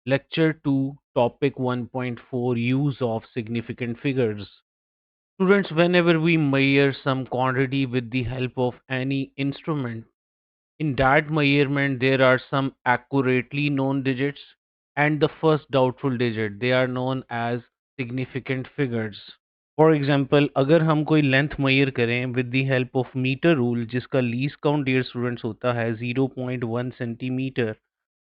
Lecture 2, Topic 1.4, Use of Significant Figures. Students, whenever we measure some quantity with the help of any instrument, in that measurement there are some accurately known digits and the first doubtful digit. They are known as significant figures. For example अगर हम कोई length measure करें with the help of metre rule जिसका least count dear students होता है 0.1 centimetre,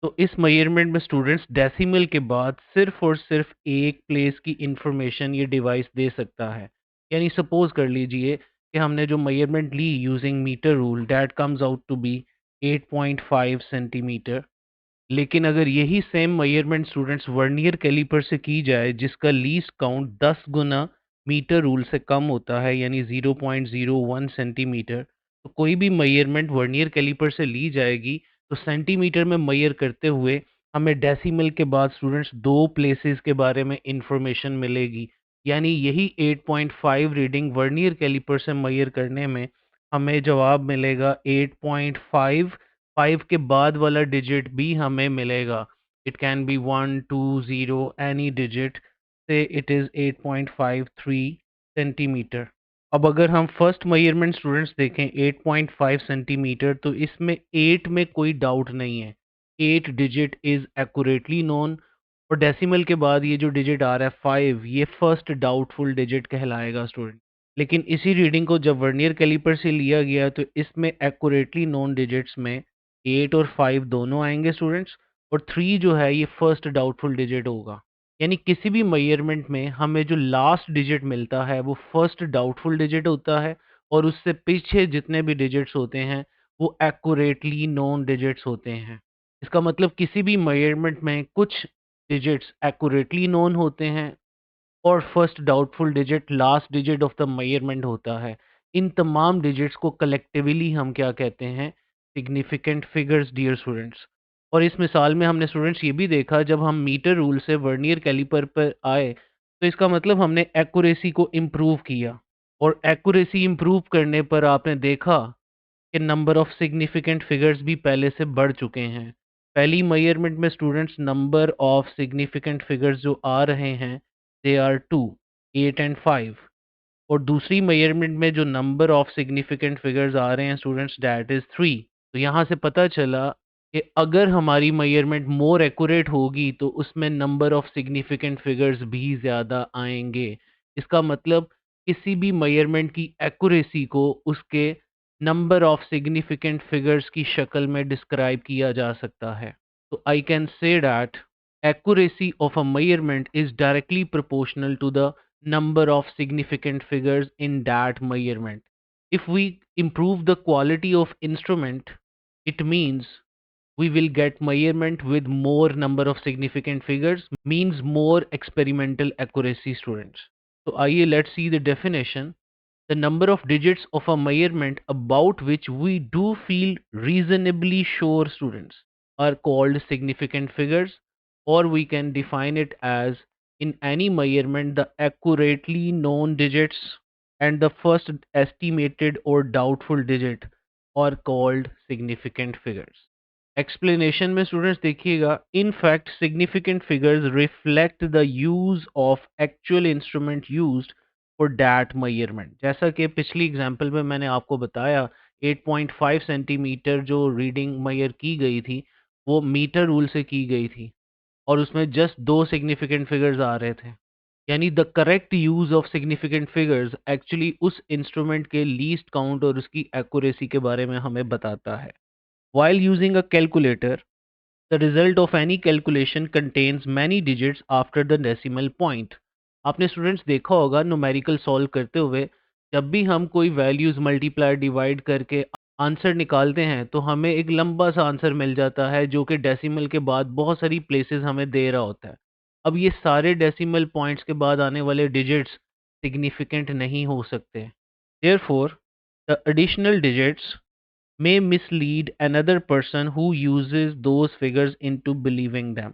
तो इस measurement में स्टूडेंट्स डेसिमल के बाद सिर्फ और सिर्फ एक प्लेस की इंफॉर्मेशन ये डिवाइस दे सकता है। यानी सपोज कर लीजिए कि हमने जो मेजरमेंट ली using metre rule that comes out to be 8.5 centimetre. लेकिन अगर यही same measurement students vernier calliper से की जाए जिसका लीस्ट काउंट 10 गुना मीटर रूल से कम होता है यानी 0.01 सेंटीमीटर, तो कोई भी मेजरमेंट वर्नियर कैलिपर से ली जाएगी तो सेंटीमीटर में मेजर करते हुए हमें डेसिमल के बाद स्टूडेंट्स दो प्लेसेस के बारे में इंफॉर्मेशन मिलेगी। यानी यही 8.5 रीडिंग वर्नियर कैलिपर से मेजर करने में हमें जवाब मिलेगा 8.5। 5 के बाद वाला डिजिट भी हमें मिलेगा। It can be 1, 2, 0 any digit से इट इज़ 8.53 सेंटीमीटर। अब अगर हम फर्स्ट मेजरमेंट स्टूडेंट्स देखें 8.5 सेंटीमीटर, तो इसमें 8 में कोई डाउट नहीं है। 8 डिजिट इज़ एक्यूरेटली नोन और डेसिमल के बाद ये जो डिजिट आ रहा है 5, ये फर्स्ट डाउटफुल डिजिट कहलाएगा स्टूडेंट। लेकिन इसी रीडिंग को जब वर्नियर कैलिपर से लिया गया तो इसमें एक्यूरेटली नोन डिजिट्स में 8 और 5 दोनों आएंगे स्टूडेंट्स, और 3 जो है ये फर्स्ट डाउटफुल डिजिट होगा। यानी किसी भी मेजरमेंट में हमें जो लास्ट डिजिट मिलता है वो फर्स्ट डाउटफुल डिजिट होता है और उससे पीछे जितने भी डिजिट्स होते हैं वो एक्यूरेटली नोन डिजिट्स होते हैं। इसका मतलब किसी भी मेजरमेंट में कुछ डिजिट्स एक्यूरेटली नोन होते हैं और first doubtful digit last digit of the measurement होता है। इन तमाम डिजिट्स को कलेक्टिवली हम क्या कहते हैं? Significant figures dear students. और इस मिसाल में हमने स्टूडेंट्स ये भी देखा जब हम मीटर रूल से वर्नियर कैलिपर पर आए तो इसका मतलब हमने एक्यूरेसी को इम्प्रूव किया, और एक्यूरेसी इम्प्रूव करने पर आपने देखा कि नंबर ऑफ सिग्निफिकेंट फिगर्स भी पहले से बढ़ चुके हैं। पहली मेजरमेंट में students number of significant figures जो आ रहे हैं दे आर 2, 8 एंड 5, और दूसरी मेजरमेंट में जो नंबर ऑफ सिग्निफिकेंट फिगर्स आ रहे हैं स्टूडेंट्स दैट इज़ 3। तो यहाँ से पता चला कि अगर हमारी मेजरमेंट मोर एक्यूरेट होगी तो उसमें नंबर ऑफ सिग्निफिकेंट फिगर्स भी ज़्यादा आएंगे। इसका मतलब किसी भी मेजरमेंट की एक्यूरेसी को उसके नंबर ऑफ सिग्निफिकेंट फिगर्स की शक्ल में डिस्क्राइब किया जा सकता है। So I can say that accuracy of a measurement is directly proportional to the number of significant figures in that measurement. If we improve the quality of instrument, it means we will get measurement with more number of significant figures, means more experimental accuracy students. So let's see the definition. The number of digits of a measurement about which we do feel reasonably sure students are called significant figures, or we can define it as in any measurement the accurately known digits and the first estimated or doubtful digit are called significant figures. Explanation में students देखिएगा, in fact significant figures reflect the use of actual instrument used for that measurement. जैसा कि पिछली example में मैंने आपको बताया 8.5 centimetre जो रीडिंग मेजर की गई थी वो मीटर रूल से की गई थी और उसमें जस्ट दो सिग्निफिकेंट फिगर्स आ रहे थे। यानी the correct use of significant figures actually उस इंस्ट्रूमेंट के लीस्ट काउंट और उसकी एक्यूरेसी के बारे में हमें बताता है। While using a calculator, the result of any calculation contains many digits after the decimal point. आपने स्टूडेंट्स देखा होगा न्यूमेरिकल सॉल्व करते हुए जब भी हम कोई वैल्यूज मल्टीप्लाई डिवाइड करके आंसर निकालते हैं तो हमें एक लंबा सा आंसर मिल जाता है जो कि डेसिमल के बाद बहुत सारी प्लेसेस हमें दे रहा होता है। अब ये सारे डेसिमल पॉइंट्स के बाद आने वाले डिजिट्स सिग्निफिकेंट नहीं हो सकते। Therefore, the additional digits may mislead another person who uses those figures into believing them.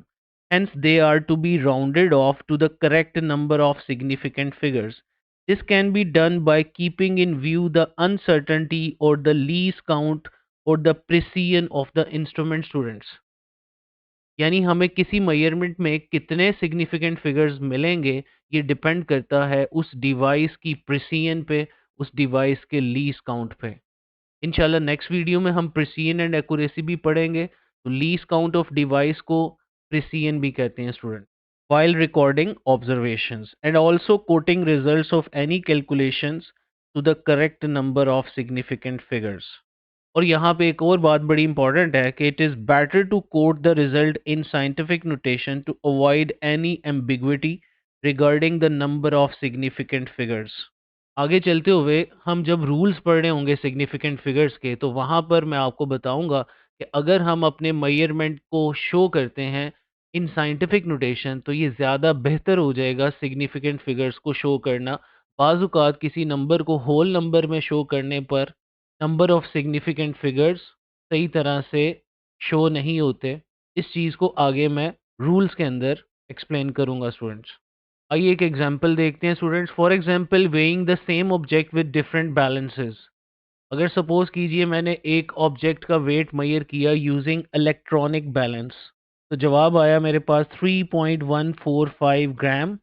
Hence, they are to be rounded off to the correct number of significant figures. This can be done by keeping in view the uncertainty or the least count or the precision of the instrument students. यानी हमें किसी measurement में कितने significant figures मिलेंगे, ये depend करता है उस डिवाइस की प्रिसीजन पे, उस डिवाइस के लीस्ट काउंट पे। इंशाल्लाह नेक्स्ट वीडियो में हम प्रिसीजन एंड एक्यूरेसी भी पढ़ेंगे। तो लीस्ट काउंट ऑफ डिवाइस को प्रिसीजन भी कहते हैं student. While recording observations and also quoting results of any calculations to the correct number of significant figures। और यहाँ पे एक और बात बड़ी इंपॉर्टेंट है कि it is better to quote the result in scientific notation to avoid any ambiguity regarding the number of significant figures. आगे चलते हुए हम जब रूल्स पढ़ रहे होंगे सिग्निफिकेंट फिगर्स के, तो वहाँ पर मैं आपको बताऊंगा कि अगर हम अपने मेजरमेंट को शो करते हैं इन साइंटिफिक नोटेशन तो ये ज़्यादा बेहतर हो जाएगा सिग्निफिकेंट फिगर्स को शो करना। बाज़ किसी नंबर को होल नंबर में शो करने पर नंबर ऑफ सिग्निफिकेंट फिगर्स सही तरह से शो नहीं होते। इस चीज़ को आगे मैं रूल्स के अंदर एक्सप्लेन करूंगा स्टूडेंट्स। आइए एक एग्जांपल देखते हैं students. For example weighing the same object with different balances. अगर सपोज कीजिए मैंने एक ऑब्जेक्ट का वेट मेजर किया यूजिंग इलेक्ट्रॉनिक बैलेंस, तो जवाब आया मेरे पास 3.145 ग्राम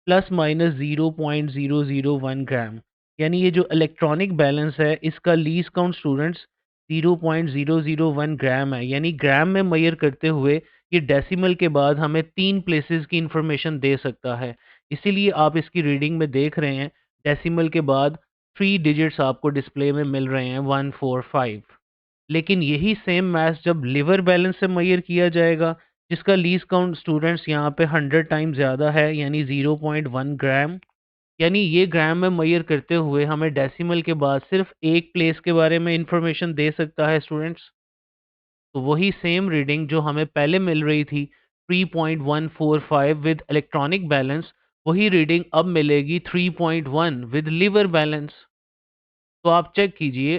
प्लस माइनस 0.001 ग्राम। यानी ये जो इलेक्ट्रॉनिक बैलेंस है इसका लीस्ट काउंट स्टूडेंट्स 0.001 ग्राम है। यानी ग्राम में मेजर करते हुए ये डेसिमल के बाद हमें 3 प्लेसेस की इंफॉर्मेशन दे सकता है। इसीलिए आप इसकी रीडिंग में देख रहे हैं डेसिमल के बाद 3 डिजिट्स आपको डिस्प्ले में मिल रहे हैं 145। लेकिन यही सेम मैथ्स जब लिवर बैलेंस से मेजर किया जाएगा, जिसका लीस्ट काउंट स्टूडेंट्स यहाँ पे 100 टाइम ज़्यादा है, यानी 0.1 ग्राम। यानी ये ग्राम में मेजर करते हुए हमें डेसिमल के बाद सिर्फ एक प्लेस के बारे में इंफॉर्मेशन दे सकता है स्टूडेंट्स। तो वही सेम रीडिंग जो हमें पहले मिल रही थी 3.145 विद इलेक्ट्रॉनिक बैलेंस, वही रीडिंग अब मिलेगी 3.1 विद लिवर बैलेंस। तो आप चेक कीजिए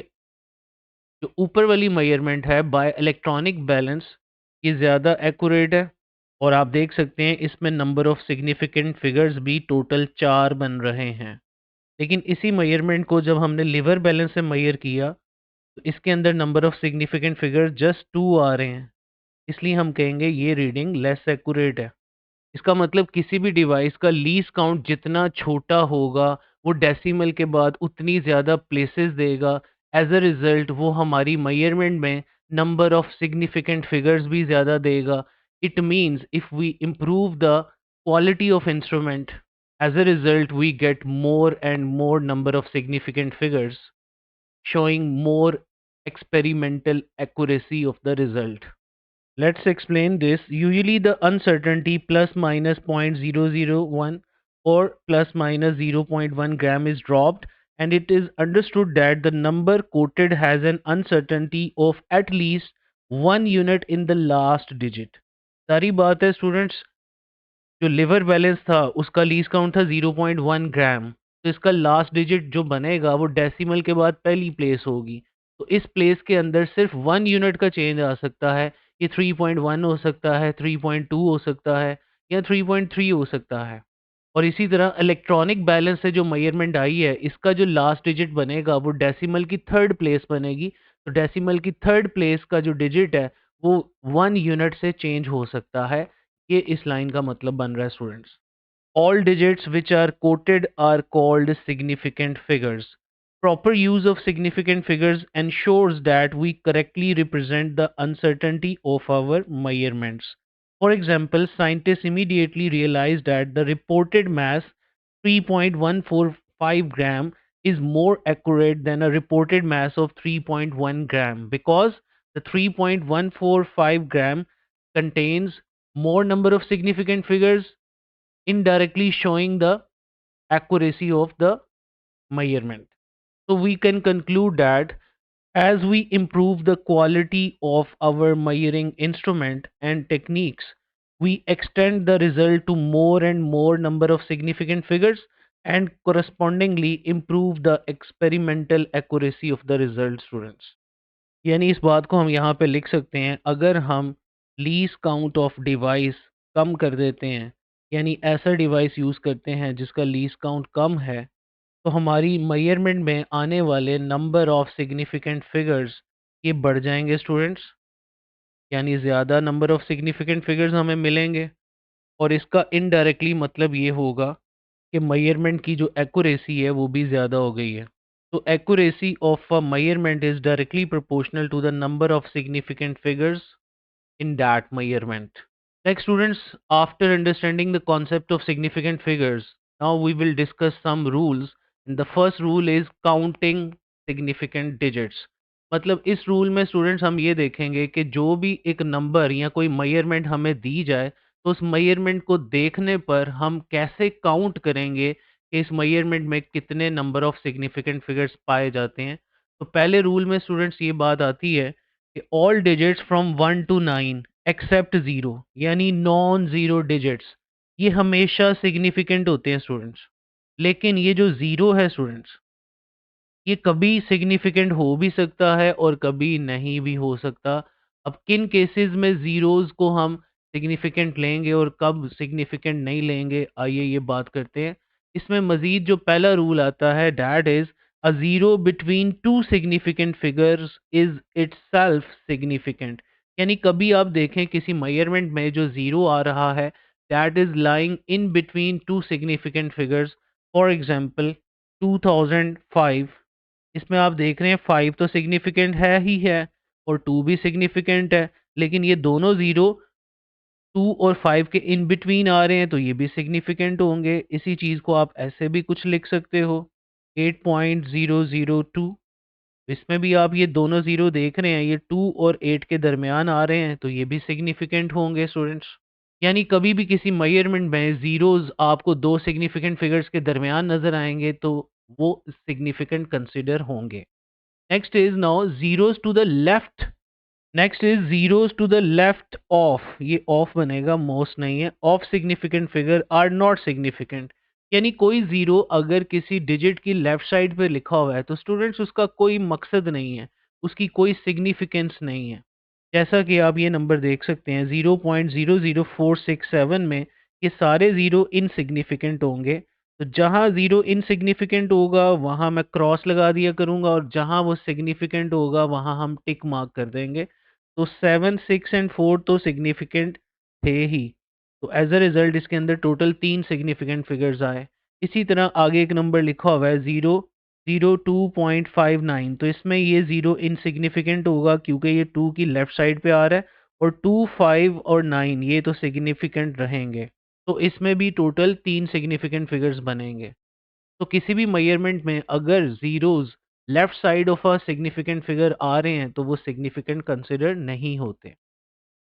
जो ऊपर वाली मेजरमेंट है बाय इलेक्ट्रॉनिक बैलेंस ये ज़्यादा एक्यूरेट है। और आप देख सकते हैं इसमें नंबर ऑफ सिग्निफिकेंट फिगर्स भी टोटल 4 बन रहे हैं। लेकिन इसी मेजरमेंट को जब हमने लिवर बैलेंस से मेजर किया तो इसके अंदर number of significant figures just 2 आ रहे हैं। इसलिए हम कहेंगे ये रीडिंग लेस एक्यूरेट है। इसका मतलब किसी भी डिवाइस का लीस्ट काउंट जितना छोटा होगा वो डेसिमल के बाद उतनी ज़्यादा प्लेसेस देगा। एज अ रिजल्ट वो हमारी मेजरमेंट में नंबर ऑफ सिग्निफिकेंट फिगर्स भी ज़्यादा देगा। It means if we improve the quality of instrument, as a result we get more and more number of significant figures showing more experimental accuracy of the result। Let's explain this. Usually the uncertainty plus minus 0.001 or plus minus zero point 0.1 gram is dropped, and it is understood that the number quoted has an uncertainty of at least 1 unit in the last digit। सारी बात है students, जो liver balance था उसका least count था 0.1 ग्राम। तो इसका last digit जो बनेगा वो डेसिमल के बाद पहली प्लेस होगी। तो इस प्लेस के अंदर सिर्फ 1 यूनिट का चेंज आ सकता है। ये 3.1 हो सकता है, 3.2 हो सकता है, या 3.3 हो सकता है। और इसी तरह इलेक्ट्रॉनिक बैलेंस से जो मेजरमेंट आई है इसका जो लास्ट डिजिट बनेगा वो डेसिमल की थर्ड प्लेस बनेगी। तो डेसिमल की थर्ड प्लेस का जो डिजिट है वो 1 यूनिट से चेंज हो सकता है। ये इस लाइन का मतलब बन रहा है students. All digits which are quoted are called significant figures। Proper use of significant figures ensures that we correctly represent the uncertainty of our measurements। For example, scientists immediately realized that the reported mass 3.145 gram is more accurate than a reported mass of 3.1 gram because the 3.145 gram contains more number of significant figures, indirectly showing the accuracy of the measurement। So we can conclude that as we improve the quality of our measuring instrument and techniques, we extend the result to more and more number of significant figures and correspondingly improve the experimental accuracy of the result students। यानी इस बात को हम यहाँ पे लिख सकते हैं, अगर हम लीस्ट काउंट ऑफ डिवाइस कम कर देते हैं, यानी ऐसा डिवाइस यूज़ करते हैं जिसका लीस्ट काउंट कम है, तो हमारी मेजरमेंट में आने वाले नंबर ऑफ सिग्निफिकेंट फिगर्स ये बढ़ जाएंगे स्टूडेंट्स। यानी ज़्यादा नंबर ऑफ सिग्निफिकेंट फिगर्स हमें मिलेंगे, और इसका इनडायरेक्टली मतलब ये होगा कि मेजरमेंट की जो एक्यूरेसी है वो भी ज़्यादा हो गई है। तो accuracy of a measurement is directly proportional to the number of significant figures in that measurement. Like students, after understanding the concept of significant figures, now we will discuss some rules. And the first rule is counting significant digits. मतलब इस rule में students हम ये देखेंगे कि जो भी एक नंबर या कोई मेजरमेंट हमें दी जाए, तो उस मेजरमेंट को देखने पर हम कैसे काउंट करेंगे कि इस मेजरमेंट में कितने नंबर ऑफ सिग्निफिकेंट फिगर्स पाए जाते हैं। तो पहले रूल में स्टूडेंट्स ये बात आती है कि all digits from 1 to 9 except zero, यानी नॉन ज़ीरो डिजिट्स, ये हमेशा सिग्निफिकेंट होते हैं स्टूडेंट्स। लेकिन ये जो ज़ीरो है स्टूडेंट्स, ये कभी सिग्निफिकेंट हो भी सकता है और कभी नहीं भी हो सकता। अब किन केसेस में ज़ीरोज़ को हम सिग्निफिकेंट लेंगे और कब सिग्निफिकेंट नहीं लेंगे, आइए ये बात करते हैं। इसमें मज़ीद जो पहला रूल आता है, that is a zero between two significant figures is itself significant. यानी कभी आप देखें किसी मेजरमेंट में जो ज़ीरो आ रहा है, that is lying in between two significant figures. For example 2005, इसमें आप देख रहे हैं 5 तो सिग्निफिकेंट है ही है और 2 भी सिग्निफिकेंट है, लेकिन ये दोनों ज़ीरो 2 और 5 के इन बिटवीन आ रहे हैं, तो ये भी सिग्निफिकेंट होंगे। इसी चीज़ को आप ऐसे भी कुछ लिख सकते हो, 8.002, इसमें भी आप ये दोनों ज़ीरो देख रहे हैं, ये 2 और 8 के दरमियान आ रहे हैं, तो ये भी सिग्निफिकेंट होंगे स्टूडेंट्स। यानी कभी भी किसी मेजरमेंट में ज़ीरोज़ आपको 2 सिग्निफिकेंट फिगर्स के दरमियान नज़र आएँगे, तो वो सिग्निफिकेंट कंसिडर होंगे। Next is now zeros to the left. Next is zeros to the left of, ये ऑफ बनेगा, मोस्ट नहीं है। Of significant figure are not significant. यानी कोई जीरो अगर किसी डिजिट की लेफ्ट साइड पे लिखा हुआ है, तो स्टूडेंट्स उसका कोई मकसद नहीं है, उसकी कोई सिग्निफिकेंस नहीं है। जैसा कि आप ये नंबर देख सकते हैं 0.00467 में, ये सारे ज़ीरो इनसिग्निफिकेंट होंगे। तो जहाँ ज़ीरो इनसिग्निफिकेंट होगा वहाँ मैं क्रॉस लगा दिया करूँगा, और जहाँ वो सिग्निफिकेंट होगा वहाँ हम टिक मार्क कर देंगे। तो 7, 6 एंड 4 तो सिग्निफिकेंट थे ही। तो एज अ रिजल्ट इसके अंदर टोटल 3 सिग्निफिकेंट फिगर्स आए। इसी तरह आगे एक नंबर लिखा हुआ है 002.59, तो इसमें ये ज़ीरो इनसिग्निफिकेंट होगा क्योंकि ये 2 की लेफ्ट साइड पे आ रहा है, और 2, 5 और 9 ये तो सिग्निफिकेंट रहेंगे। तो इसमें भी टोटल 3 सिग्निफिकेंट फिगर्स बनेंगे। तो किसी भी मेजरमेंट में अगर zeros left side of a significant figure आ रहे हैं, तो वो सिग्निफिकेंट कंसिडर नहीं होते।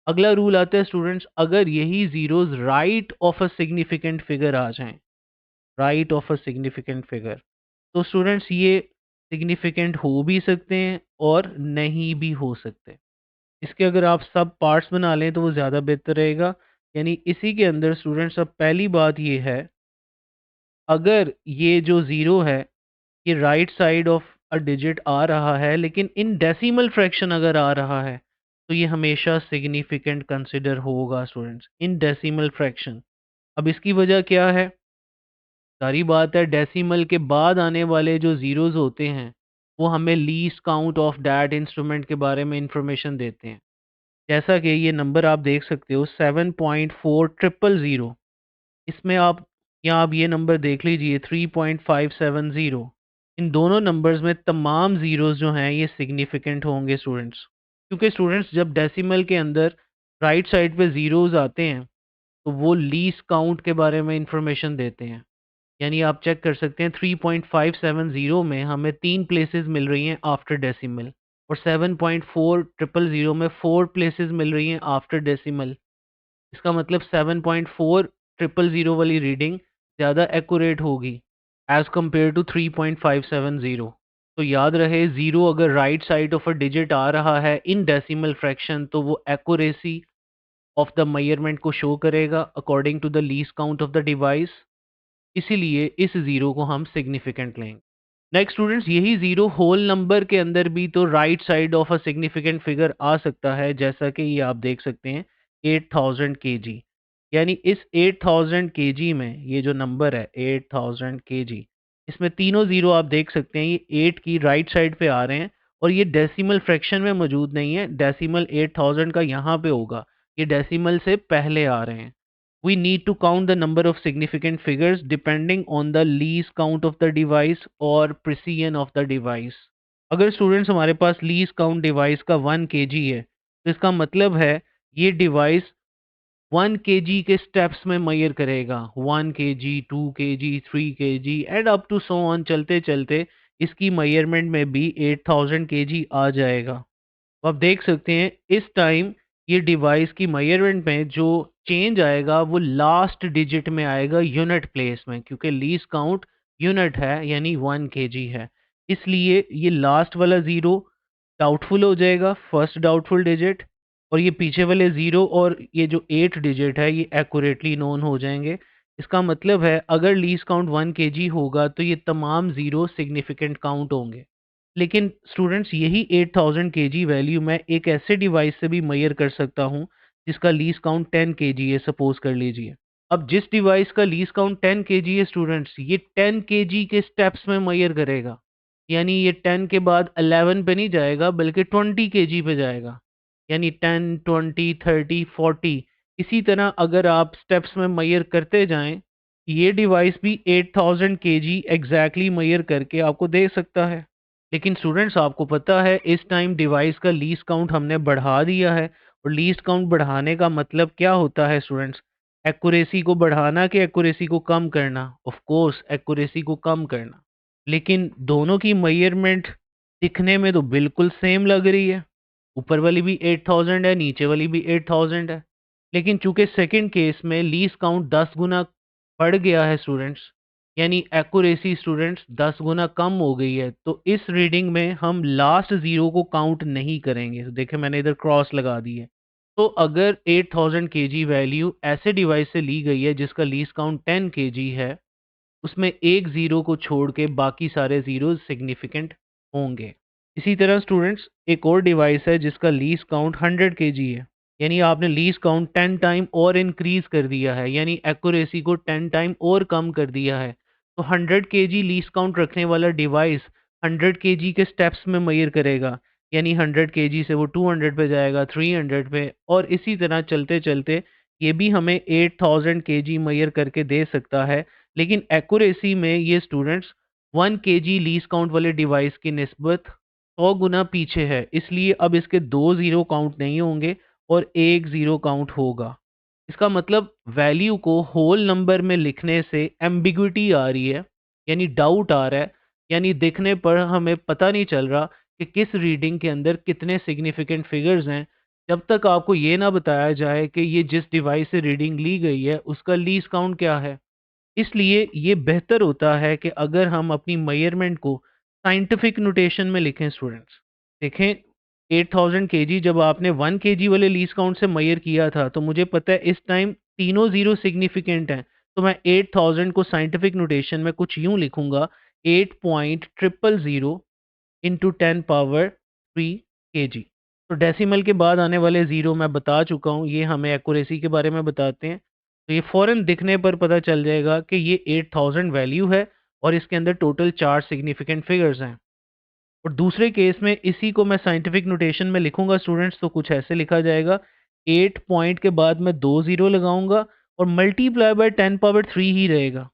अगला रूल आता है स्टूडेंट्स, अगर यही zeros right of a significant figure आ जाएँ, right of a significant figure, तो स्टूडेंट्स ये सिग्निफिकेंट हो भी सकते हैं और नहीं भी हो सकते। इसके अगर आप सब पार्ट्स बना लें तो वो ज़्यादा बेहतर रहेगा। यानी इसी के अंदर स्टूडेंट्स, अब पहली बात ये है, अगर ये जो ज़ीरो है ये right side of a digit आ रहा है, लेकिन इन डेसिमल फ्रैक्शन अगर आ रहा है, तो ये हमेशा सिग्निफिकेंट कंसिडर होगा स्टूडेंट्स, इन डेसिमल फ्रैक्शन। अब इसकी वजह क्या है? सारी बात है, डेसिमल के बाद आने वाले जो ज़ीरोज़ होते हैं, वो हमें least count of that instrument के बारे में इंफॉर्मेशन देते हैं। जैसा कि ये नंबर आप देख सकते हो 7.4000, इसमें आप, यहाँ आप ये नंबर देख लीजिए 3.570। इन दोनों नंबर्स में तमाम ज़ीरोज़ जो हैं ये सिग्निफिकेंट होंगे स्टूडेंट्स, क्योंकि स्टूडेंट्स जब डेसिमल के अंदर राइट साइड पे ज़ीरोज़ आते हैं, तो वो लीस्ट काउंट के बारे में इंफॉर्मेशन देते हैं। यानी आप चेक कर सकते हैं 3.570 में हमें 3 प्लेसेस मिल रही हैं आफ्टर डेसिमल, और 7.4000 में 4 प्लेसेस मिल रही हैं आफ्टर डेसिमल। इसका मतलब 7.4000 वाली रीडिंग ज़्यादा एक्यूरेट होगी एज़ कम्पेयर टू 3.570। तो याद रहे, ज़ीरो अगर right side of a digit आ रहा है इन डेसिमल फ्रैक्शन, तो वो एक्यूरेसी ऑफ द मेजरमेंट को शो करेगा according to the least count of the device. इसीलिए इस ज़ीरो को हम सिग्निफिकेंट लेंगे। नेक्स्ट स्टूडेंट्स, यही ज़ीरो होल नंबर के अंदर भी तो right side of a significant figure आ सकता है, जैसा कि ये आप देख सकते हैं 8000 केजी। यानी इस 8000 केजी में ये जो नंबर है 8000 केजी, इसमें तीनों ज़ीरो आप देख सकते हैं ये 8 की राइट साइड पे आ रहे हैं, और ये डेसिमल फ्रैक्शन में मौजूद नहीं है। डेसिमल 8000 का यहाँ पे होगा, ये डेसिमल से पहले आ रहे हैं। We need to count the number of significant figures depending on the least count of the device or precision of the device. अगर स्टूडेंट्स हमारे पास लीस्ट काउंट डिवाइस का 1 kg है, तो इसका मतलब है ये डिवाइस 1 kg के स्टेप्स में मेजर करेगा। 1 kg, 2 kg, 3 kg and up to so on चलते चलते इसकी मेजरमेंट में भी 8000 kg आ जाएगा। तो आप देख सकते हैं इस टाइम ये डिवाइस की मेजरमेंट में जो चेंज आएगा वो लास्ट डिजिट में आएगा यूनिट प्लेस में, क्योंकि लीस्ट काउंट यूनिट है यानी 1 kg है। इसलिए ये लास्ट वाला ज़ीरो डाउटफुल हो जाएगा, फर्स्ट डाउटफुल डिजिट, और ये पीछे वाले ज़ीरो और ये जो 8 डिजिट है ये एक्यूरेटली नोन हो जाएंगे। इसका मतलब है अगर लीस्ट काउंट 1 kg होगा तो ये तमाम ज़ीरो सिग्निफिकेंट काउंट होंगे। लेकिन स्टूडेंट्स यही 8000 kg वैल्यू मैं एक ऐसे डिवाइस से भी मेजर कर सकता हूँ जिसका लीस्ट काउंट 10 kg है, सपोज कर लीजिए। अब जिस डिवाइस का लीस्ट काउंट 10 kg है स्टूडेंट्स, ये 10 kg के स्टेप्स में मेजर करेगा, यानी ये 10 के बाद 11 पे नहीं जाएगा बल्कि 20 kg पे जाएगा, यानी 10, 20, 30, 40। इसी तरह अगर आप स्टेप्स में मेजर करते जाएं, ये डिवाइस भी 8000 kg एग्जैक्टली मेजर करके आपको दे सकता है। लेकिन स्टूडेंट्स आपको पता है इस टाइम डिवाइस का लीस्ट काउंट हमने बढ़ा दिया है, और लीस्ट काउंट बढ़ाने का मतलब क्या होता है स्टूडेंट्स? एक्यूरेसी को बढ़ाना कि एक्यूरेसी को कम करना? ऑफ कोर्स एक्यूरेसी को कम करना। लेकिन दोनों की मेजरमेंट दिखने में तो बिल्कुल सेम लग रही है। ऊपर वाली भी 8000 है, नीचे वाली भी 8000 है। लेकिन चूंकि सेकंड केस में लीस्ट काउंट 10 गुना बढ़ गया है स्टूडेंट्स, यानी एक्यूरेसी स्टूडेंट्स 10 गुना कम हो गई है, तो इस रीडिंग में हम लास्ट ज़ीरो को काउंट नहीं करेंगे। तो देखें मैंने इधर क्रॉस लगा दी है। तो अगर 8000 kg वैल्यू ऐसे डिवाइस से ली गई है जिसका लीस्ट काउंट 10 kg है, उसमें एक ज़ीरो को छोड़ के बाकी सारे ज़ीरो सिग्निफिकेंट होंगे। इसी तरह स्टूडेंट्स एक और डिवाइस है जिसका लीस्ट काउंट 100 kg है, यानी आपने लीस्ट काउंट 10 टाइम और इंक्रीज कर दिया है, यानी एक्यूरेसी को 10 टाइम और कम कर दिया है। तो 100 kg लीस्ट काउंट रखने वाला डिवाइस 100 kg के स्टेप्स में मेजर करेगा, यानी 100 kg से वो 200 पे जाएगा, 300 पे, और इसी तरह चलते चलते ये भी हमें 8000 kg मेजर करके दे सकता है। लेकिन एक्यूरेसी में ये स्टूडेंट्स 1 kg लीस्ट काउंट वाले डिवाइस की निस्बत 100 गुना पीछे है, इसलिए अब इसके 2 ज़ीरो काउंट नहीं होंगे और 1 ज़ीरो काउंट होगा। इसका मतलब वैल्यू को होल नंबर में लिखने से एम्बिग्विटी आ रही है, यानी डाउट आ रहा है, यानी देखने पर हमें पता नहीं चल रहा कि किस रीडिंग के अंदर कितने सिग्निफिकेंट फिगर्स हैं, जब तक आपको ये ना बताया जाए कि ये जिस डिवाइस से रीडिंग ली गई है उसका लीस्ट काउंट क्या है। इसलिए ये बेहतर होता है कि अगर हम अपनी मेजरमेंट को साइंटिफिक नोटेशन में लिखें स्टूडेंट्स। देखें 8000 kg जब आपने 1 kg वाले लीस्ट काउंट से मेजर किया था तो मुझे पता है इस टाइम तीनों ज़ीरो सिग्निफिकेंट हैं, तो मैं 8000 को साइंटिफिक नोटेशन में कुछ यूँ लिखूंगा, 8.000 इंटू 10 पावर 3 kg। तो डेसिमल के बाद आने वाले ज़ीरो मैं बता चुका हूँ, ये हमें एक्यूरेसी के बारे में बताते हैं। तो ये फ़ौरन दिखने पर पता चल जाएगा कि ये 8000 वैल्यू है और इसके अंदर टोटल 4 सिग्निफिकेंट फिगर्स हैं। और दूसरे केस में इसी को मैं साइंटिफिक नोटेशन में लिखूंगा स्टूडेंट्स, तो कुछ ऐसे लिखा जाएगा, 8 पॉइंट के बाद मैं 2 ज़ीरो लगाऊंगा और मल्टीप्लाई बाय 10 पावर 3 ही रहेगा।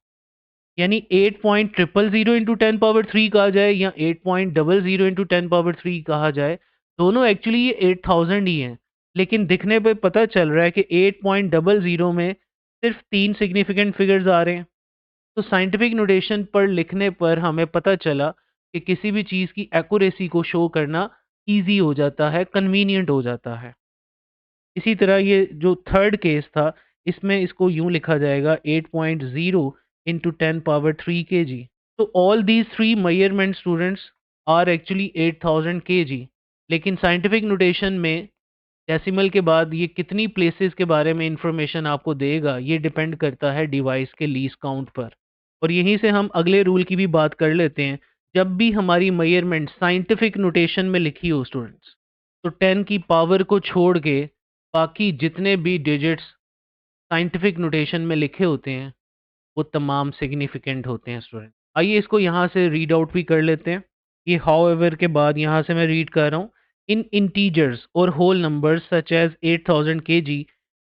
यानी 8.000 इंटू 10 पावर 3 कहा जाए या 8.00 इंटू 10 पावर 3 कहा जाए, दोनों एक्चुअली ये 8000 ही हैं। लेकिन दिखने पे पता चल रहा है कि 8.00 में सिर्फ 3 सिग्निफिकेंट फिगर्स आ रहे हैं। तो साइंटिफिक नोटेशन पर लिखने पर हमें पता चला कि किसी भी चीज़ की एक्यूरेसी को शो करना ईज़ी हो जाता है, कन्वीनिएंट हो जाता है। इसी तरह ये जो थर्ड केस था, इसमें इसको यूँ लिखा जाएगा, 8.0 इंटू 10 पावर 3 kg। तो all these three measurement students are actually 8000 kg। लेकिन साइंटिफिक नोटेशन में डेसिमल के बाद ये कितनी प्लेसेस के बारे में इंफॉर्मेशन आपको देगा, ये डिपेंड करता है डिवाइस के लीस्ट काउंट पर। और यहीं से हम अगले रूल की भी बात कर लेते हैं। जब भी हमारी मेजरमेंट साइंटिफिक नोटेशन में लिखी हो स्टूडेंट्स, तो 10 की पावर को छोड़ के बाकी जितने भी डिजिट्स साइंटिफिक नोटेशन में लिखे होते हैं वो तमाम सिग्निफिकेंट होते हैं स्टूडेंट। आइए इसको यहाँ से रीड आउट भी कर लेते हैं। ये हाउएवर के बाद यहाँ से मैं रीड कर रहा हूँ, इन इंटीजर्स और whole numbers such as 8000 kg,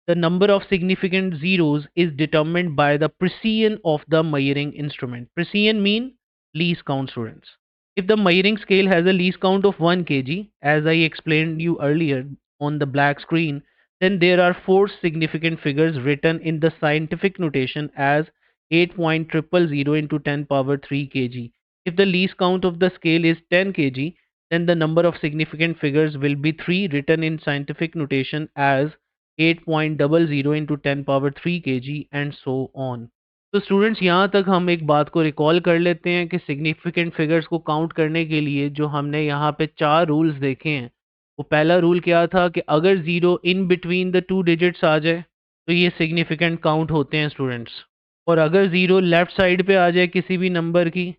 the number of significant zeros is determined by the precision of the measuring instrument. Precision mean least count, students. If the measuring scale has a least count of 1 kg, as I explained you earlier on the black screen, then there are four significant figures written in the scientific notation as 8.000 into 10 power 3 kg. If the least count of the scale is 10 kg, then the number of significant figures will be 3, written in scientific notation as 8.00 into 10 power 3 kg and so on. तो students, यहाँ तक हम एक बात को recall कर लेते हैं कि सिग्निफिकेंट फिगर्स को काउंट करने के लिए जो हमने यहाँ पे चार रूल्स देखे हैं, वो पहला रूल क्या था कि अगर zero in between the two digits आ जाए तो ये सिग्निफिकेंट काउंट होते हैं स्टूडेंट्स, और अगर ज़ीरो लेफ्ट साइड पे आ जाए किसी भी नंबर की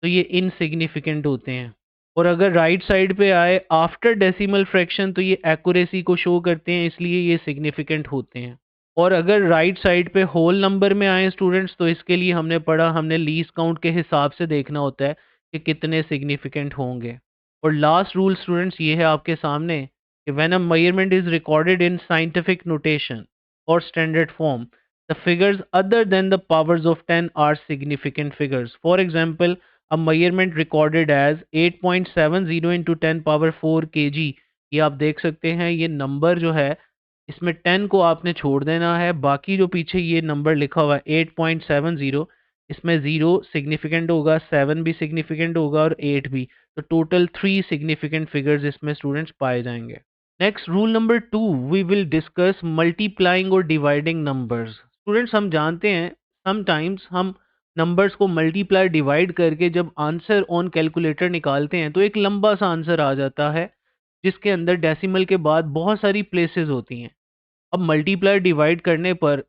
तो ये इनसिग्निफिकेंट होते हैं, और अगर राइट साइड पे आए आफ्टर डेसिमल फ्रैक्शन तो ये एक्यूरेसी को शो करते हैं, इसलिए ये सिग्निफिकेंट होते हैं। और अगर राइट साइड पे होल नंबर में आए स्टूडेंट्स तो इसके लिए हमने पढ़ा, हमने लीस्ट काउंट के हिसाब से देखना होता है कि कितने सिग्निफिकेंट होंगे। और लास्ट रूल स्टूडेंट्स ये है आपके सामने कि when a measurement is recorded in scientific notation और standard form, the figures other than the powers of 10 are significant figures. For example, a measurement recorded as 8.70 into 10 power 4 kg, ये आप देख सकते हैं, ये नंबर जो है इसमें 10 को आपने छोड़ देना है, बाकी जो पीछे ये नंबर लिखा हुआ है 8.70, इसमें 0 सिग्निफिकेंट होगा, 7 भी सिग्निफिकेंट होगा और 8 भी, तो टोटल 3 सिग्निफिकेंट फिगर्स इसमें स्टूडेंट्स पाए जाएंगे। Next rule number 2, we will discuss multiplying और डिवाइडिंग नंबर्स। स्टूडेंट्स, हम जानते हैं समटाइम्स हम नंबर्स को मल्टीप्लाई डिवाइड करके जब आंसर ऑन कैलकुलेटर निकालते हैं तो एक लंबा सा आंसर आ जाता है जिसके अंदर डेसिमल के बाद बहुत सारी प्लेसेस होती हैं। अब मल्टीप्लाई डिवाइड करने पर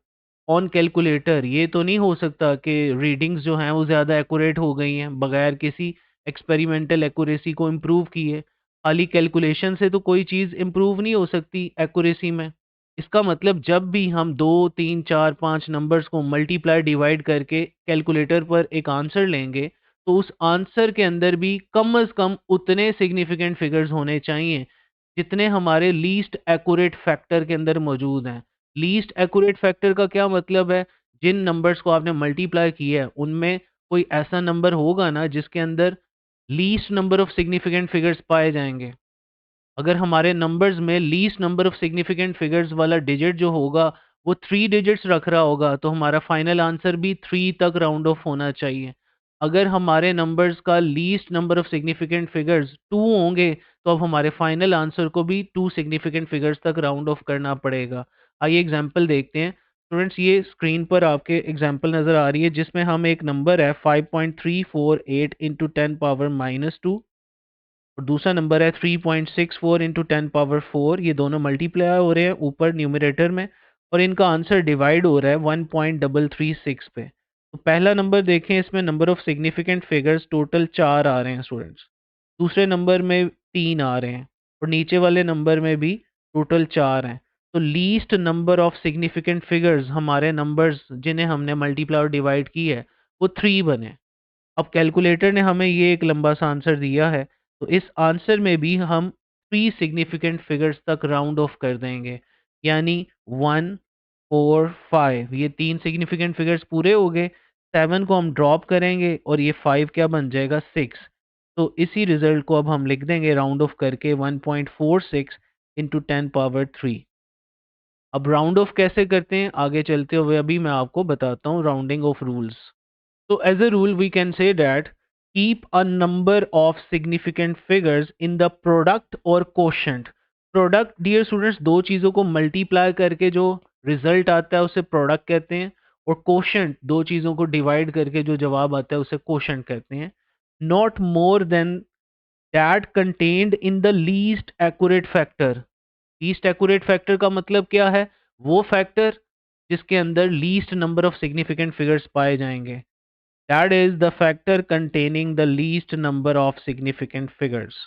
ऑन कैलकुलेटर ये तो नहीं हो सकता कि रीडिंग्स जो हैं वो ज़्यादा एक्यूरेट हो गई हैं बगैर किसी एक्सपेरिमेंटल एक्यूरेसी को इम्प्रूव किए। खाली कैलकुलेशन से तो कोई चीज़ इम्प्रूव नहीं हो सकती एक्यूरेसी में। इसका मतलब जब भी हम 2, 3, 4, 5 नंबर्स को मल्टीप्लाई डिवाइड करके कैलकुलेटर पर एक आंसर लेंगे तो उस आंसर के अंदर भी कम से कम उतने सिग्निफिकेंट फिगर्स होने चाहिए जितने हमारे लीस्ट एक्यूरेट फैक्टर के अंदर मौजूद हैं। लीस्ट एक्यूरेट फैक्टर का क्या मतलब है? जिन नंबर्स को आपने मल्टीप्लाई किया है उनमें कोई ऐसा नंबर होगा ना जिसके अंदर least number of significant figures पाए जाएंगे। अगर हमारे नंबर्स में least number of significant figures वाला डिजिट जो होगा वो 3 डिजिट्स रख रहा होगा तो हमारा फाइनल आंसर भी 3 तक राउंड ऑफ होना चाहिए। अगर हमारे नंबर्स का least number of significant figures 2 होंगे तो अब हमारे फाइनल आंसर को भी 2 सिग्निफिकेंट फिगर्स तक राउंड ऑफ करना पड़ेगा। आइए एग्जांपल देखते हैं। स्टूडेंट्स, ये स्क्रीन पर आपके एग्जांपल नज़र आ रही है जिसमें हम एक नंबर है 5.348 इंटू 10 पावर -2 और दूसरा नंबर है 3.64 इंटू 10 पावर 4। ये दोनों मल्टीप्लाई हो रहे हैं ऊपर न्यूमरेटर में और इनका आंसर डिवाइड हो रहा है 1.336 पे। तो पहला नंबर देखें, इसमें number of significant figures total 4 आ रहे हैं स्टूडेंट्स। दूसरे नंबर में 3 आ रहे हैं और नीचे वाले नंबर में भी टोटल 4 हैं। तो least number of significant figures हमारे नंबर्स जिन्हें हमने मल्टीप्लाई और डिवाइड की है वो 3 बने। अब कैलकुलेटर ने हमें ये एक लंबा सा आंसर दिया है तो इस आंसर में भी हम 3 सिग्निफिकेंट फिगर्स तक राउंड ऑफ कर देंगे, यानी 1, 4, 5, ये 3 सिग्निफिकेंट फिगर्स पूरे हो गए। 7 को हम ड्रॉप करेंगे और ये 5 क्या बन जाएगा, 6। तो इसी रिजल्ट को अब हम लिख देंगे राउंड ऑफ करके 1.46 इंटू 10 पावर 3। अब राउंड ऑफ कैसे करते हैं आगे चलते हुए अभी मैं आपको बताता हूँ rounding off rules. So as a rule, we can say that keep a number of significant figures in the product or quotient. Product, dear students, दो चीज़ों को मल्टीप्लाई करके जो रिजल्ट आता है उसे प्रोडक्ट कहते हैं, और क्वोशंट दो चीज़ों को डिवाइड करके जो जवाब आता है उसे क्वोशंट कहते हैं। Not more than that contained in the least accurate factor. Least accurate factor का मतलब क्या है? वो फैक्टर जिसके अंदर least number of significant figures पाए जाएंगे। That is the factor containing the least number of significant figures.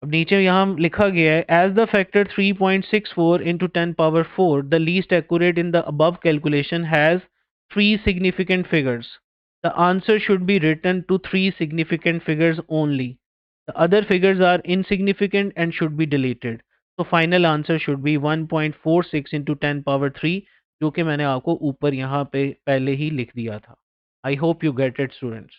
अब नीचे यहाँ लिखा गया है as the factor 3.64 into 10 power 4, the least accurate in the above calculation has 3 significant figures. The answer should be written to 3 significant figures only. The other figures are insignificant and should be deleted. So final answer should be 1.46 into 10 power 3, जो कि मैंने आपको ऊपर यहाँ पे पहले ही लिख दिया था. I hope you get it students.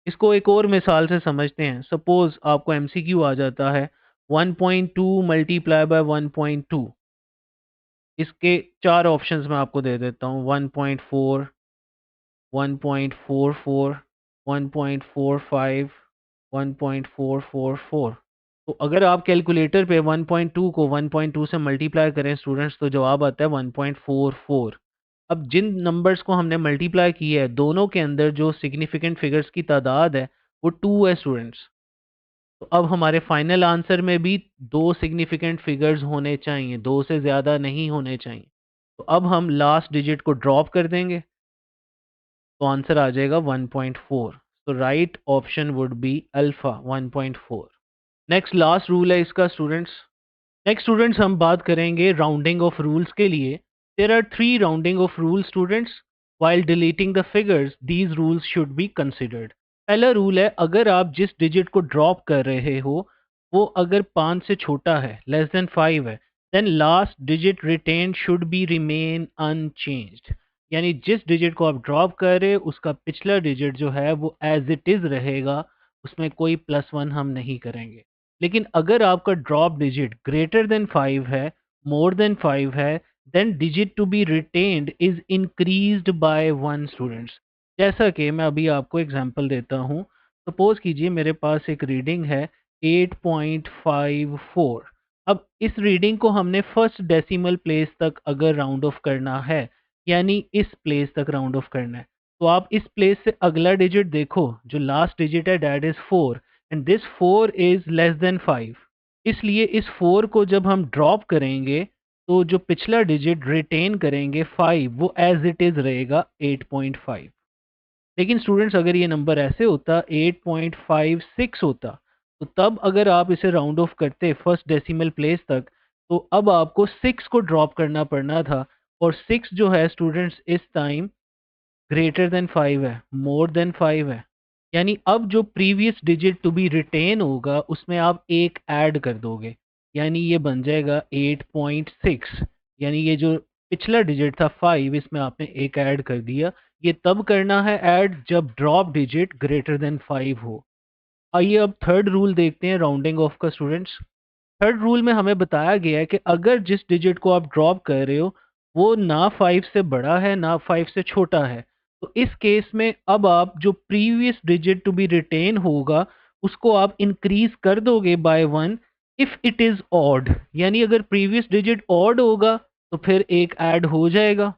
इसको एक और मिसाल से समझते हैं. सपोज आपको एमसीक्यू आ जाता है 1.2 मल्टीप्लाई बाय 1.2. इसके चार ऑप्शंस मैं आपको दे देता हूँ. 1.4, 1.44, 1.45, 1.444. तो अगर आप कैलकुलेटर पे 1.2 को 1.2 से मल्टीप्लाई करें स्टूडेंट्स, तो जवाब आता है 1.44. अब जिन नंबर्स को हमने मल्टीप्लाई किया है दोनों के अंदर जो सिग्निफिकेंट फिगर्स की तादाद है वो 2 है स्टूडेंट्स. तो अब हमारे फाइनल आंसर में भी दो सिग्निफिकेंट फिगर्स होने चाहिए, दो से ज़्यादा नहीं होने चाहिए. तो अब हम लास्ट डिजिट को ड्रॉप कर देंगे तो आंसर आ जाएगा 1.4. तो right option would be alpha 1.4. Next last rule है इसका स्टूडेंट्स. नेक्स्ट स्टूडेंट्स हम बात करेंगे राउंडिंग ऑफ रूल्स के लिए. There are three rounding off rules students. While deleting the figures these rules should be considered. पहला रूल है, अगर आप जिस डिजिट को ड्रॉप कर रहे हो वो अगर 5 से छोटा है, लेस देन 5 है, then last digit retain should be remain unchanged. यानी जिस डिजिट को आप ड्रॉप कर रहे हो उसका पिछला डिजिट जो है वो एज इट इज रहेगा, उसमें कोई +1 हम नहीं करेंगे. लेकिन अगर आपका ड्रॉप डिजिट ग्रेटर देन 5 है, मोर देन 5 है, then digit to be retained is increased by 1 students. जैसा कि मैं अभी आपको एग्जांपल देता हूँ. सपोज कीजिए मेरे पास एक रीडिंग है 8.54. अब इस रीडिंग को हमने फर्स्ट डेसिमल प्लेस तक अगर राउंड ऑफ करना है, यानी इस प्लेस तक राउंड ऑफ करना है, तो आप इस प्लेस से अगला डिजिट देखो, जो लास्ट डिजिट है that is 4, and this 4 is less than 5. इसलिए इस 4 को जब हम ड्रॉप करेंगे तो जो पिछला डिजिट रिटेन करेंगे 5, वो एज इट इज रहेगा 8.5. लेकिन स्टूडेंट्स अगर ये नंबर ऐसे होता 8.56 होता, तो तब अगर आप इसे राउंड ऑफ करते फर्स्ट डेसिमल प्लेस तक, तो अब आपको 6 को ड्रॉप करना पड़ना था. और 6 जो है स्टूडेंट्स इस टाइम ग्रेटर देन 5 है, मोर देन 5 है. यानी अब जो previous digit to be retain होगा उसमें आप एक ऐड कर दोगे, यानी ये बन जाएगा 8.6. यानी ये जो पिछला डिजिट था 5, इसमें आपने एक ऐड कर दिया. ये तब करना है ऐड जब ड्रॉप डिजिट ग्रेटर देन 5 हो. आइए अब थर्ड रूल देखते हैं राउंडिंग ऑफ का स्टूडेंट्स. थर्ड रूल में हमें बताया गया है कि अगर जिस डिजिट को आप ड्रॉप कर रहे हो वो ना 5 से बड़ा है ना 5 से छोटा है, तो इस केस में अब आप जो previous digit to be retain होगा उसको आप इंक्रीज कर दोगे by 1 if it is odd. यानी अगर प्रीवियस डिजिट ऑड होगा तो फिर एक ऐड हो जाएगा.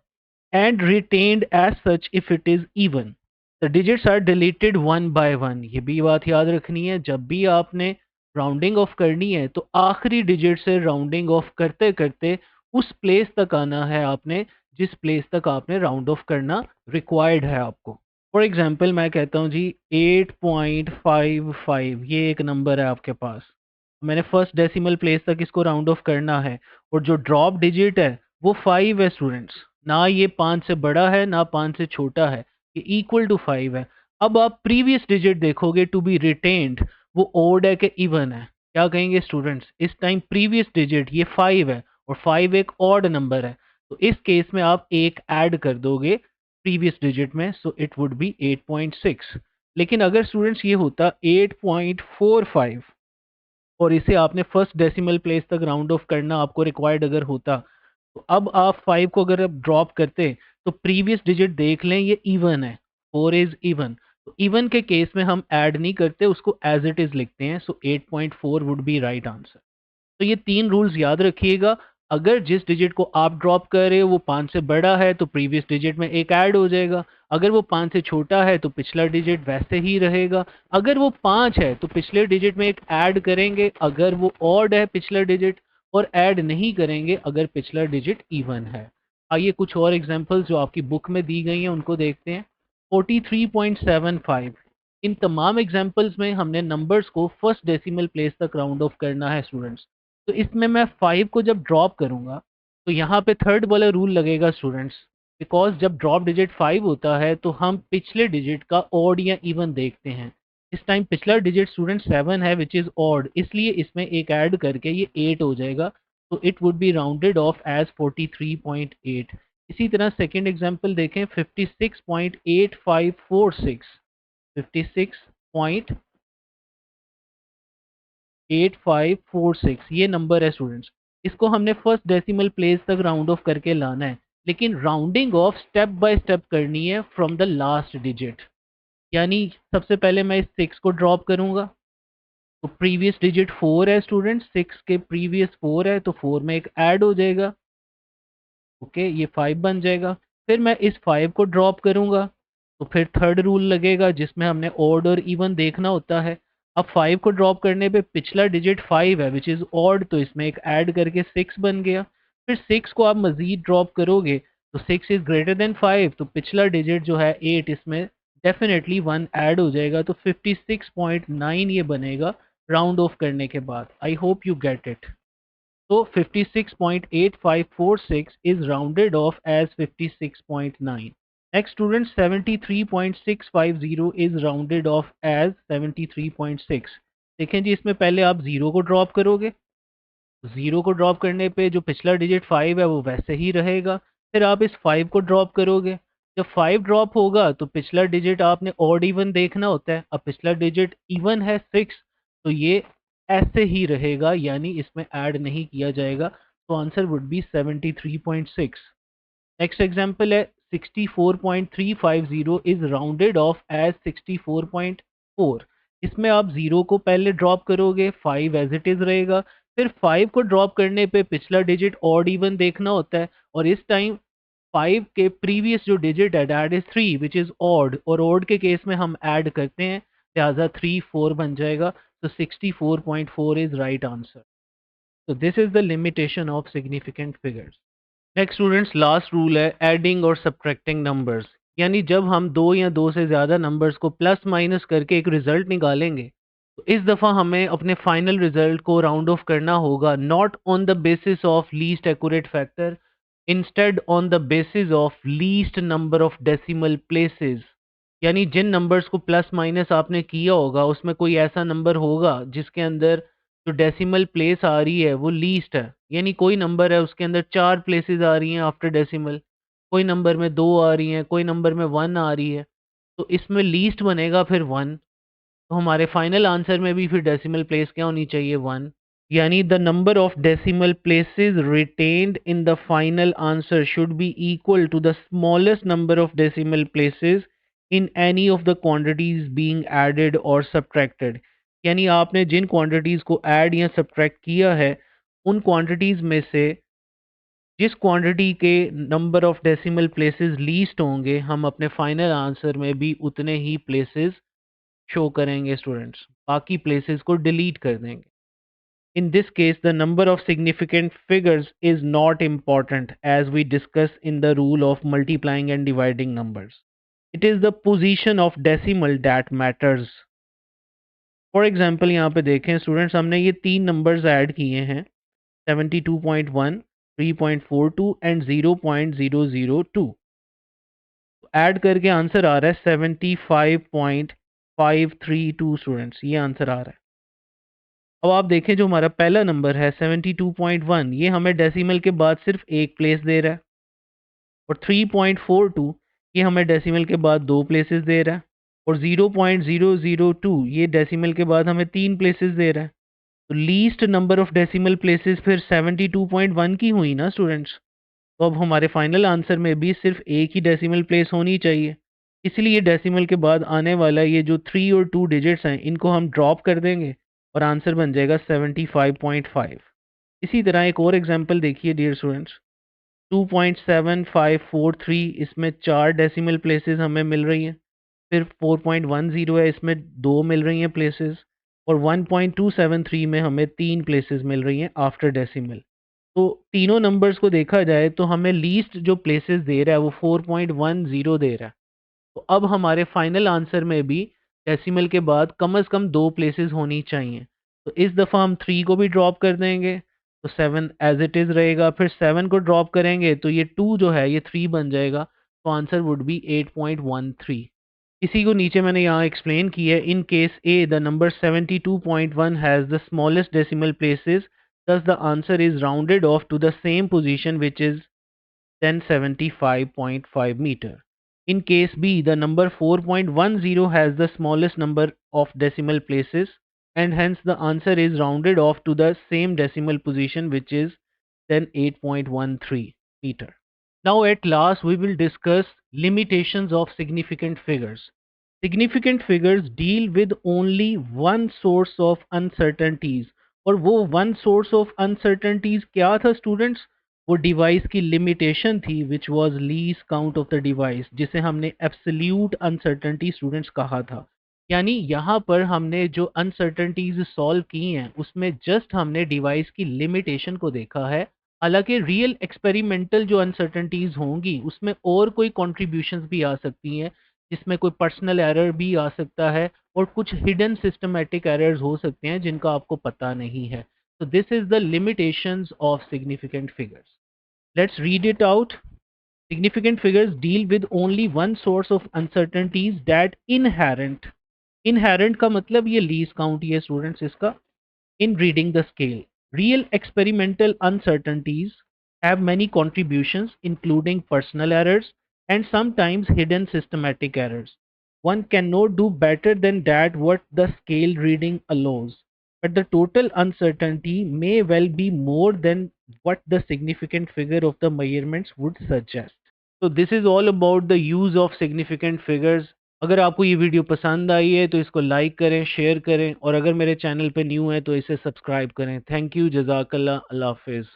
And retained as such if it is even, the digits are deleted one by one. ये भी बात याद रखनी है, जब भी आपने राउंडिंग ऑफ करनी है तो आखिरी डिजिट से राउंडिंग ऑफ करते करते उस प्लेस तक आना है आपने जिस प्लेस तक आपने राउंड ऑफ करना रिक्वायर्ड है आपको. फॉर एग्जांपल मैं कहता हूँ जी 8.55, ये एक नंबर है आपके पास. मैंने फर्स्ट डेसिमल प्लेस तक इसको राउंड ऑफ करना है और जो ड्रॉप डिजिट है वो 5 है स्टूडेंट्स. ना ये 5 से बड़ा है ना 5 से छोटा है, ये इक्वल टू 5 है. अब आप प्रीवियस डिजिट देखोगे टू बी रिटेन्ड, वो ओड है कि इवन है. क्या कहेंगे स्टूडेंट्स, इस टाइम प्रीवियस डिजिट ये 5 है और 5 एक ऑड नंबर है, तो इस केस में आप एक ऐड कर दोगे प्रीवियस डिजिट में, सो इट वुड बी 8.6. लेकिन अगर स्टूडेंट्स ये होता 8.45 और इसे आपने फर्स्ट डेसिमल प्लेस तक राउंड ऑफ करना आपको रिक्वायर्ड अगर होता, तो अब आप 5 को अगर आप ड्रॉप करते तो प्रीवियस डिजिट देख लें ये इवन है, 4 इज इवन. तो इवन के केस में हम ऐड नहीं करते, उसको एज इट इज लिखते हैं. सो 8.4 वुड बी राइट आंसर. तो ये तीन रूल्स याद रखिएगा. अगर जिस डिजिट को आप ड्रॉप कर रहे हो वो 5 से बड़ा है तो प्रीवियस डिजिट में एक ऐड हो जाएगा. अगर वो 5 से छोटा है तो पिछला डिजिट वैसे ही रहेगा. अगर वो 5 है तो पिछले डिजिट में एक ऐड करेंगे अगर वो ऑड है पिछला डिजिट, और ऐड नहीं करेंगे अगर पिछला डिजिट इवन है. आइए कुछ और एग्जांपल्स जो आपकी बुक में दी गई हैं उनको देखते हैं. 43.75, इन तमाम एग्जांपल्स में हमने नंबर्स को फर्स्ट डेसिमल प्लेस तक राउंड ऑफ करना है स्टूडेंट्स. तो इसमें मैं 5 को जब ड्रॉप करूंगा तो यहाँ पे थर्ड वाला रूल लगेगा स्टूडेंट्स. बिकॉज जब ड्रॉप डिजिट 5 होता है तो हम पिछले डिजिट का ऑड या इवन देखते हैं. इस टाइम पिछला डिजिट स्टूडेंट 7 है विच इज़ ऑड, इसलिए इसमें एक ऐड करके ये 8 हो जाएगा, तो it would be rounded off as 43.8। इसी तरह सेकेंड एग्जाम्पल देखें, 56.8546, 56.8546 ये नंबर है स्टूडेंट्स। इसको हमने फर्स्ट डेसिमल प्लेस तक राउंड ऑफ करके लाना है, लेकिन rounding off step by step करनी है फ्रॉम द लास्ट डिजिट। यानी सबसे पहले मैं इस 6 को ड्रॉप करूंगा, तो प्रीवियस डिजिट 4 है स्टूडेंट, 6 के प्रीवियस 4 है तो 4 में एक ऐड हो जाएगा, ओके ये 5 बन जाएगा। फिर मैं इस 5 को ड्रॉप करूंगा, तो फिर थर्ड रूल लगेगा जिसमें हमने ऑड और इवन देखना होता है। अब 5 को ड्रॉप करने पे पिछला डिजिट 5 है विच इज़ ऑड, तो इसमें एक ऐड करके 6 बन गया। फिर 6 को आप मज़ीद ड्रॉप करोगे तो 6 इज़ ग्रेटर देन 5, तो पिछला डिजिट जो है 8, इसमें डेफिनेटली 1 ऐड हो जाएगा, तो 56.9 ये बनेगा राउंड ऑफ करने के बाद। I hope you get it. So 56.8546 is rounded off as 56.9. Next student, 73.650 is rounded off as 73.6। देखें जी, इसमें पहले आप जीरो को ड्रॉप करोगे, जीरो को ड्रॉप करने पे जो पिछला डिजिट 5 है वो वैसे ही रहेगा। फिर आप इस 5 को ड्रॉप करोगे, जब 5 ड्रॉप होगा तो पिछला डिजिट आपने ऑड इवन देखना होता है। अब पिछला डिजिट इवन है 6, तो ये ऐसे ही रहेगा, यानी इसमें ऐड नहीं किया जाएगा, तो answer would be 73.6। Next example है 64.350 इज राउंडेड ऑफ एज 64.4। इसमें आप जीरो को पहले ड्रॉप करोगे, 5 एज इट इज रहेगा। फिर 5 को ड्रॉप करने पे पिछला डिजिट ऑड इवन देखना होता है, और इस टाइम 5 के प्रीवियस जो डिजिट है that is 3 which is odd, और ऑड के केस में हम ऐड करते हैं, लिहाजा 3 4 बन जाएगा। तो 64.4 इज राइट आंसर। तो this is the limitation of significant figures. Next students, last rule है एडिंग और सब्ट्रैक्टिंग नंबर्स। यानी जब हम दो या दो से ज़्यादा नंबर्स को प्लस माइनस करके एक रिजल्ट निकालेंगे, तो इस दफ़ा हमें अपने फाइनल रिजल्ट को राउंड ऑफ करना होगा, not on the basis of least accurate factor, instead on the basis of least number of decimal places. यानी जिन नंबर्स को प्लस माइनस आपने किया होगा उसमें कोई ऐसा नंबर होगा जिसके अंदर जो डेसिमल प्लेस आ रही है वो लीस्ट है, यानी कोई नंबर है उसके अंदर 4 प्लेसेस आ रही हैं आफ्टर डेसिमल, कोई नंबर में 2 आ रही हैं, कोई नंबर में 1 आ रही है, तो इसमें लीस्ट बनेगा फिर 1। तो हमारे फाइनल आंसर में भी फिर डेसिमल प्लेस क्या होनी चाहिए, 1। यानी the number of decimal places retained in the final answer should be equal to the smallest number of decimal places in any of the quantities being added और subtracted. यानी आपने जिन क्वांटिटीज को add या सब्ट्रैक्ट किया है, उन quantities में से जिस क्वांटिटी के number of decimal places least होंगे, हम अपने फाइनल आंसर में भी उतने ही प्लेसेस शो करेंगे स्टूडेंट्स, बाकी प्लेसेस को डिलीट कर देंगे। In this case, the number of significant figures is not important as we discussed in the rule of multiplying and dividing numbers. It is the position of decimal that matters. For example, यहाँ पे देखें students, हमने ये तीन numbers add किए हैं, 72.1, 3.42 and 0.002। Add करके answer आ रहा है 75.532 स्टूडेंट्स, ये आंसर आ रहा है। अब आप देखें जो हमारा पहला नंबर है 72.1, ये हमें डेसिमल के बाद सिर्फ एक प्लेस दे रहा है, और 3.42 ये हमें डेसिमल के बाद दो प्लेसेस दे रहा है, और 0.002 ये डेसिमल के बाद हमें तीन प्लेसेस दे रहा है। तो least number of decimal places फिर 72.1 की हुई ना स्टूडेंट्स। तो अब हमारे फाइनल आंसर में भी सिर्फ एक ही डेसिमल प्लेस होनी चाहिए, इसलिए डेसिमल के बाद आने वाला ये जो 3 और 2 डिजिट्स हैं इनको हम ड्रॉप कर देंगे और आंसर बन जाएगा 75.5। इसी तरह एक और एग्जांपल देखिए डियर स्टूडेंट्स, 2.7543, इसमें चार डेसिमल प्लेसेस हमें मिल रही हैं। फिर 4.10 है, इसमें दो मिल रही हैं प्लेसेस, और 1.273 में हमें तीन प्लेसेस मिल रही हैं आफ्टर डेसिमल। तो तीनों नंबर्स को देखा जाए तो हमें लीस्ट जो प्लेसेस दे रहा है वो 4.10 दे रहा है। तो अब हमारे फाइनल आंसर में भी डेसिमल के बाद कम से कम दो प्लेसेस होनी चाहिए। तो इस दफ़ा हम 3 को भी ड्रॉप कर देंगे, तो 7 एज इट इज़ रहेगा। फिर 7 को ड्रॉप करेंगे तो ये 2 जो है ये 3 बन जाएगा, तो आंसर वुड बी 8.13। इसी को नीचे मैंने यहाँ एक्सप्लेन किया है। In case A the number 72.1 has the smallest decimal places, thus the answer is rounded off to the same position which is 1075.5 meter. In case B, the number 4.10 has the smallest number of decimal places, and hence the answer is rounded off to the same decimal position which is then 8.13 meter. Now at last we will discuss limitations of significant figures. Significant figures deal with only one source of uncertainties, और वो one source of uncertainties क्या था students? वो device की limitation थी which was least count of the device, जिसे हमने absolute uncertainty students कहा था। यानी यहाँ पर हमने जो अनसर्टेनिटीज सॉल्व की हैं उसमें जस्ट हमने डिवाइस की लिमिटेशन को देखा है। हालांकि रियल एक्सपेरिमेंटल जो अनसर्टेनिटीज होंगी उसमें और कोई कॉन्ट्रीब्यूशंस भी आ सकती हैं, जिसमें कोई पर्सनल एरर भी आ सकता है और कुछ हिडन सिस्टमैटिक एरर्स हो सकते हैं जिनका आपको पता नहीं है। So this is the limitations of significant figures. Let's read it out. Significant figures deal with only one source of uncertainties that inherent का मतलब ये least count ही है students इसका, in reading the scale. Real experimental uncertainties have many contributions, including personal errors and sometimes hidden systematic errors. One cannot do better than that what the scale reading allows, but the total uncertainty may well be more than what the significant figure of the measurements would suggest. तो this is all about the use of significant figures. अगर आपको ये video पसंद आई है तो इसको like करें, share करें, और अगर मेरे चैनल पे न्यू है तो इसे सब्सक्राइब करें। थैंक यू, जज़ाकल्लाह, अल्लाह हाफ़िज़।